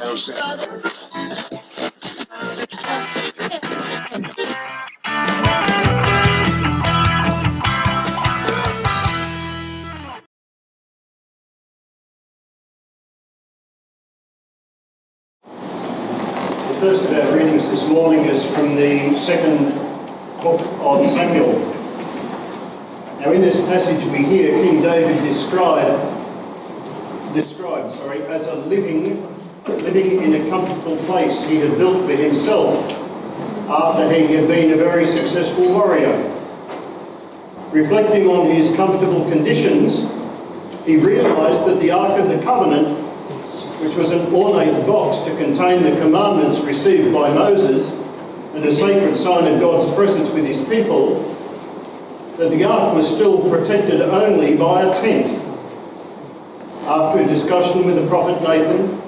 The first of our readings this morning is from the second book of Samuel. Now in this passage we hear King David described as a living in a comfortable place he had built for himself after he had been a very successful warrior. Reflecting on his comfortable conditions, he realised that the Ark of the Covenant, which was an ornate box to contain the commandments received by Moses and a sacred sign of God's presence with his people, that the ark was still protected only by a tent. After a discussion with the prophet Nathan,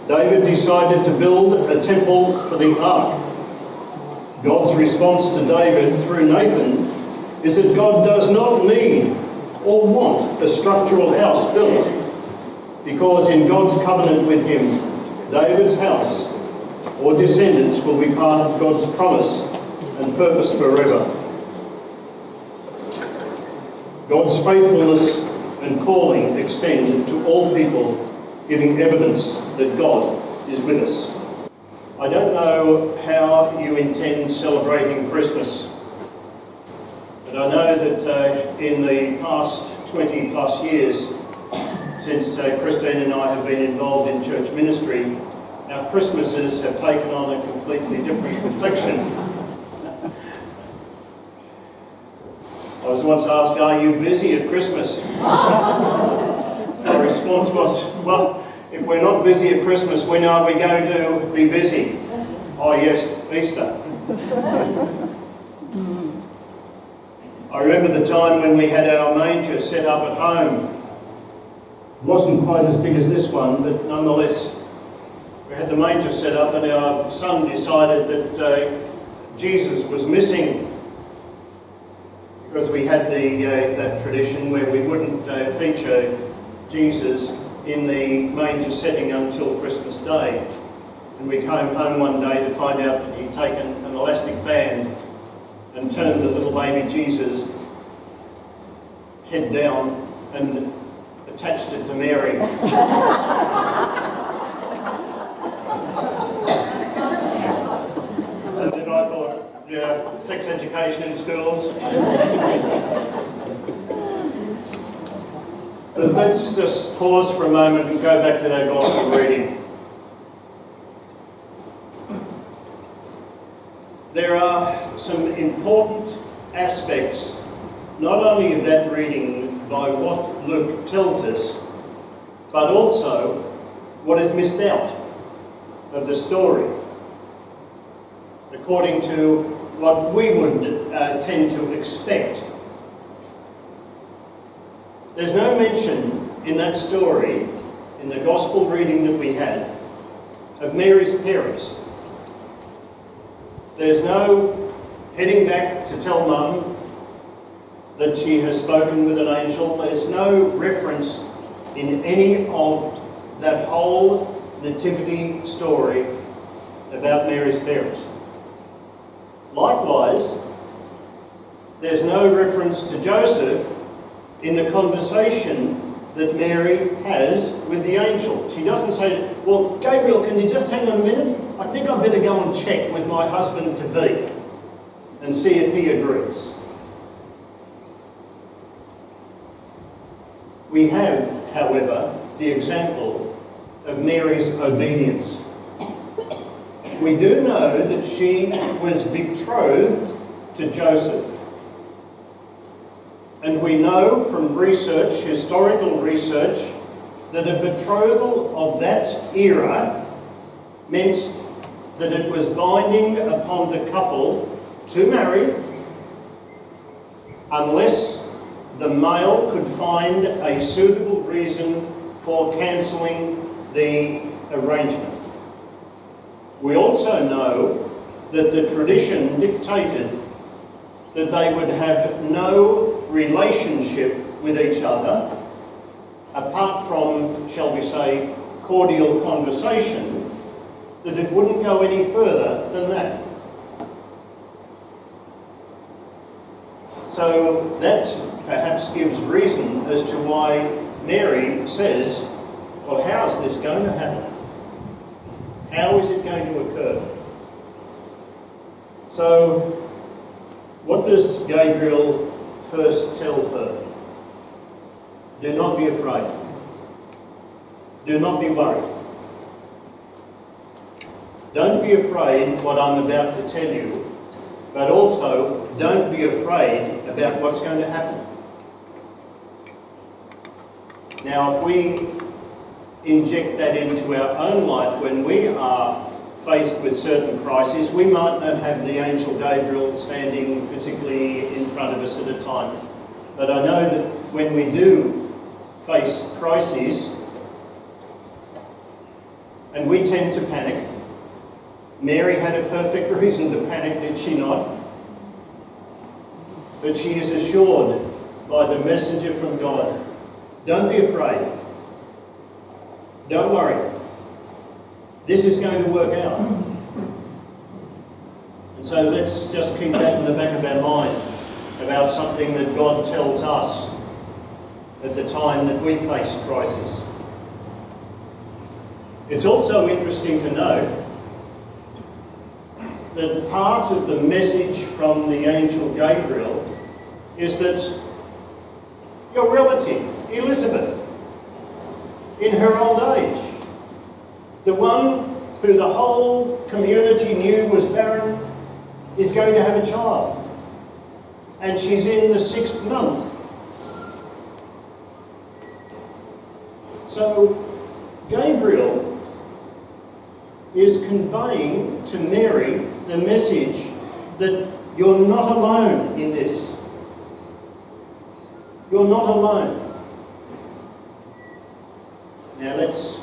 David decided to build a temple for the ark. God's response to David through Nathan is that God does not need or want a structural house built, because in God's covenant with him, David's house or descendants will be part of God's promise and purpose forever. God's faithfulness and calling extend to all people, giving evidence that God is with us. I don't know how you intend celebrating Christmas, but I know that in the past 20 plus years, since Christine and I have been involved in church ministry, our Christmases have taken on a completely different complexion. I was once asked, "Are you busy at Christmas?" My response was, "Well, if we're not busy at Christmas, when are we going to be busy?" "Oh yes, Easter." I remember the time when we had our manger set up at home. It wasn't quite as big as this one, but nonetheless, we had the manger set up and our son decided that Jesus was missing, because we had that tradition where we wouldn't feature Jesus in the manger setting until Christmas Day. And we came home one day to find out that he'd taken an elastic band and turned the little baby Jesus head down and attached it to Mary. And then I thought, yeah, sex education in schools. But let's just pause for a moment and go back to that gospel reading. There are some important aspects, not only of that reading by what Luke tells us, but also what is missed out of the story, according to what we would tend to expect. There's no mention in that story, in the gospel reading that we had, of Mary's parents. There's no heading back to tell Mum that she has spoken with an angel. There's no reference in any of that whole nativity story about Mary's parents. Likewise, there's no reference to Joseph in the conversation that Mary has with the angel. She doesn't say, "Well, Gabriel, can you just hang on a minute? I think I'd better go and check with my husband-to-be and see if he agrees." We have, however, the example of Mary's obedience. We do know that she was betrothed to Joseph. And we know from research, historical research, that a betrothal of that era meant that it was binding upon the couple to marry unless the male could find a suitable reason for cancelling the arrangement. We also know that the tradition dictated that they would have no relationship with each other apart from, shall we say, cordial conversation that it wouldn't go any further than that. So that perhaps gives reason as to why Mary says, well, how is this going to happen? How is it going to occur? So, what does Gabriel first tell her? Do not be afraid. Do not be worried. Don't be afraid what I'm about to tell you, but also don't be afraid about what's going to happen. Now, if we inject that into our own life when we are faced with certain crises, we might not have the angel Gabriel standing physically in front of us at a time. But I know that when we do face crises, and we tend to panic, Mary had a perfect reason to panic, did she not? But she is assured by the messenger from God, don't be afraid. Don't worry. This is going to work out. And so let's just keep that in the back of our mind about something that God tells us at the time that we face crisis. It's also interesting to note that part of the message from the angel Gabriel is that your relative, Elizabeth, in her old age, the one who the whole community knew was barren, is going to have a child. And she's in the 6th month. So Gabriel is conveying to Mary the message that you're not alone in this. You're not alone. Now let's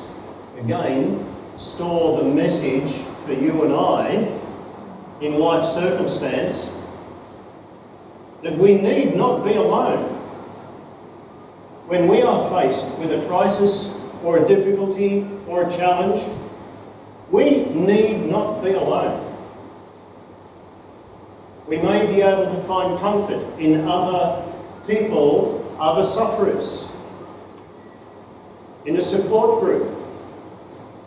again store the message for you and I in life circumstance that we need not be alone. When we are faced with a crisis or a difficulty or a challenge, we need not be alone. We may be able to find comfort in other people, other sufferers, in a support group,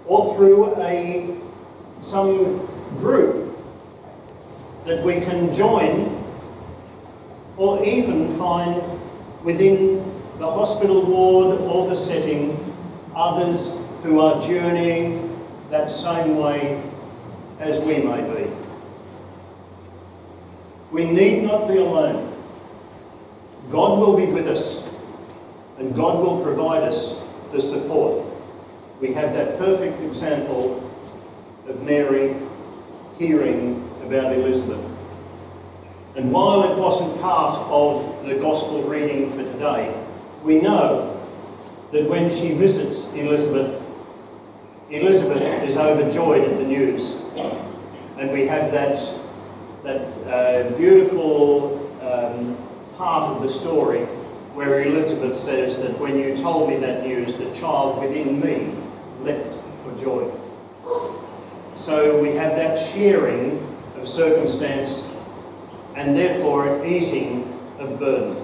or through some group that we can join, or even find within the hospital ward or the setting others who are journeying that same way as we may be. We need not be alone. God will be with us, and God will provide us the support. We have that perfect example of Mary hearing about Elizabeth. And while it wasn't part of the gospel reading for today, we know that when she visits Elizabeth, Elizabeth is overjoyed at the news. And we have that beautiful part of the story where Elizabeth says that when you told me that news, the child within me leapt for joy. So we have that sharing of circumstance and therefore an easing of burden.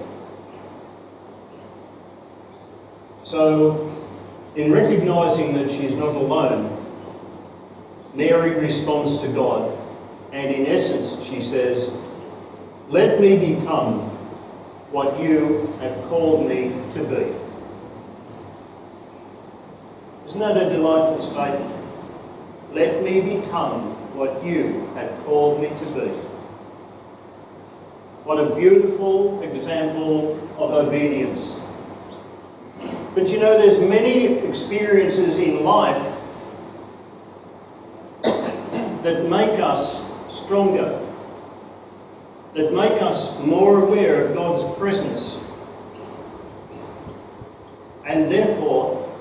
So in recognising that she's not alone, Mary responds to God, and in essence she says, let me become what you have called me to be. Isn't that a delightful statement? Let me become what you have called me to be. What a beautiful example of obedience. But you know, there's many experiences in life that make us stronger, that make us more aware of God's presence, and therefore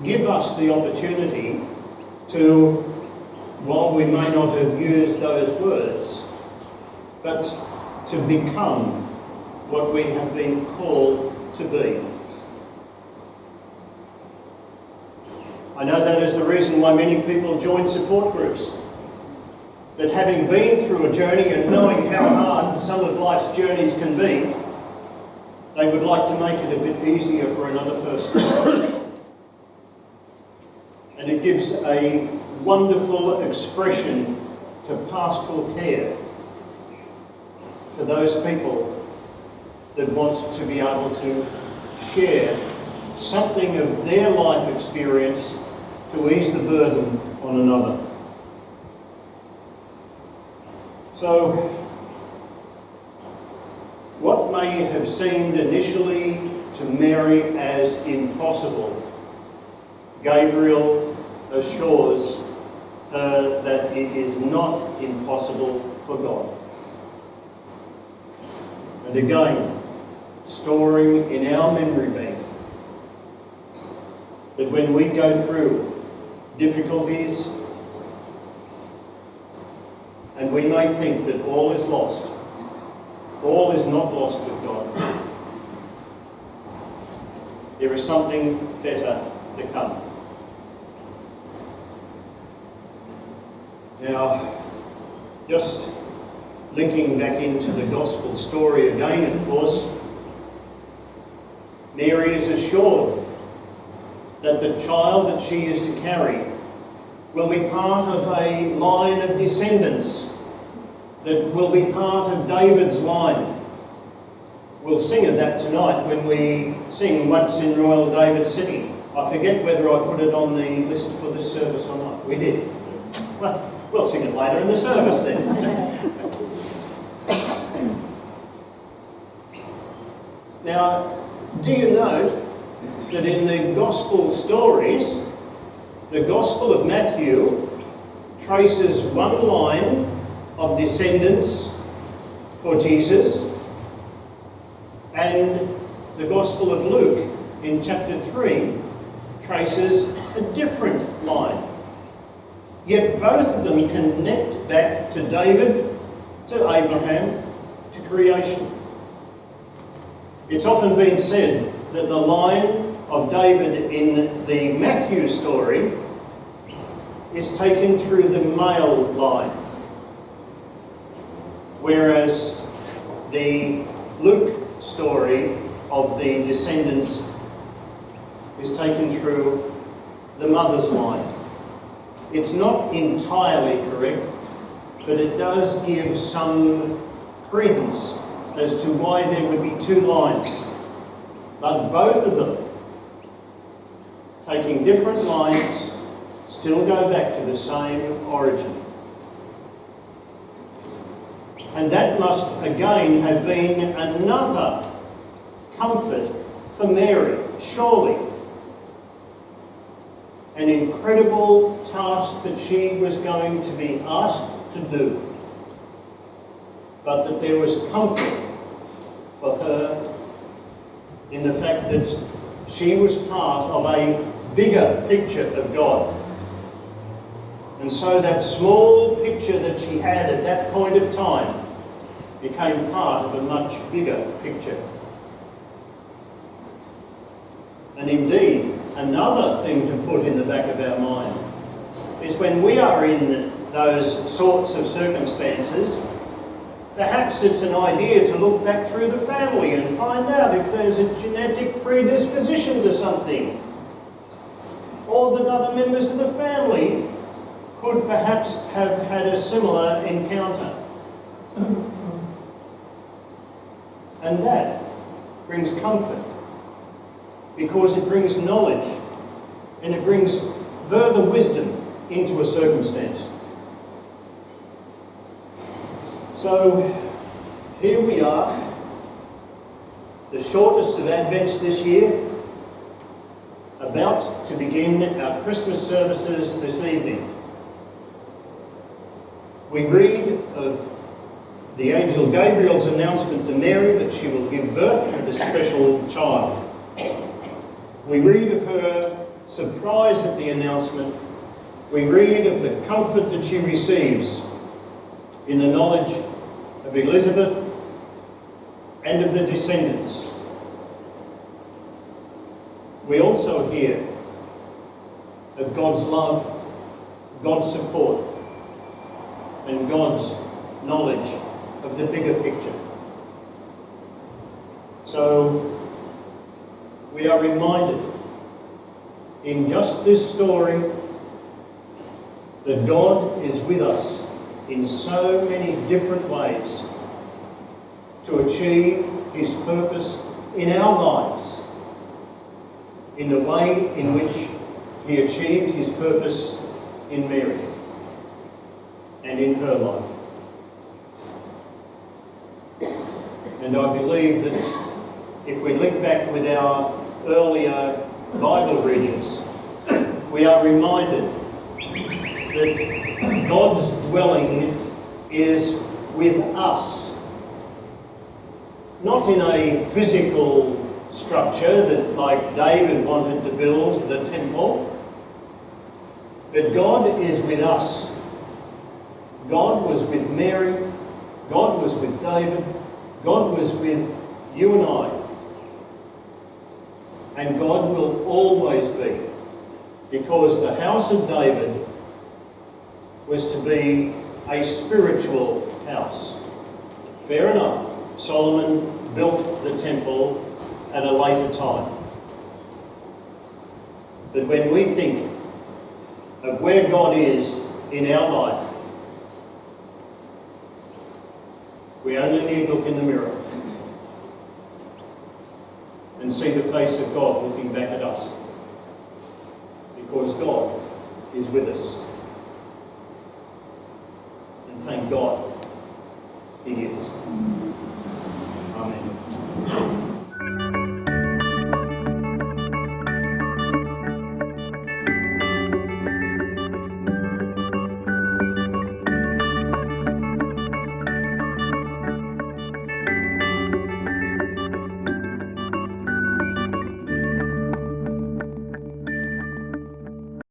give us the opportunity to, while we may not have used those words, but to become what we have been called to be. I know that is the reason why many people join support groups. That having been through a journey and knowing how hard some of life's journeys can be, they would like to make it a bit easier for another person. And it gives a wonderful expression to pastoral care for those people that want to be able to share something of their life experience to ease the burden on another. So, what may have seemed initially to Mary as impossible, Gabriel assures her that it is not impossible for God. And again, storing in our memory bank that when we go through difficulties and we may think that all is lost, all is not lost with God. There is something better to come. Now, just linking back into the gospel story again, of course, Mary is assured that the child that she is to carry will be part of a line of descendants that will be part of David's line. We'll sing of that tonight when we sing Once in Royal David City. I forget whether I put it on the list for this service or not. We did. Well, we'll sing it later in the service then. Now, do you note that in the Gospel stories, the Gospel of Matthew traces one line of descendants for Jesus, and the Gospel of Luke in chapter 3 traces a different line. Yet both of them connect back to David, to Abraham, to creation. It's often been said that the line of David in the Matthew story is taken through the male line, whereas the Luke story of the descendants is taken through the mother's line. It's not entirely correct, but it does give some credence as to why there would be two lines. But both of them, taking different lines, still go back to the same origin. And that must again have been another comfort for Mary, surely. An incredible task that she was going to be asked to do, but that there was comfort for her in the fact that she was part of a bigger picture of God. And so that small picture that she had at that point of time became part of a much bigger picture. And indeed, another thing to put in the back of our mind is when we are in those sorts of circumstances, perhaps it's an idea to look back through the family and find out if there's a genetic predisposition to something, or that other members of the family could perhaps have had a similar encounter. And that brings comfort, because it brings knowledge and it brings further wisdom into a circumstance. So here we are, the shortest of Advents this year, about to begin our Christmas services this evening. We read of the angel Gabriel's announcement to Mary that she will give birth to this special child. We read of her surprise at the announcement. We read of the comfort that she receives in the knowledge of Elizabeth and of the descendants. We also hear of God's love, God's support, and God's knowledge of the bigger picture. So we are reminded in just this story that God is with us in so many different ways to achieve his purpose in our lives, in the way in which he achieved his purpose in Mary and in her life. And I believe that if we look back with our earlier Bible readings, we are reminded that God's dwelling is with us. Not in a physical structure that, like David wanted to build the temple, but God is with us. God was with Mary, God was with David, God was with you and I. And God will always be, because the house of David was to be a spiritual house. Fair enough, Solomon built the temple at a later time. But when we think of where God is in our life, we only need to look in the mirror and see the face of God looking back at us, because God is with us.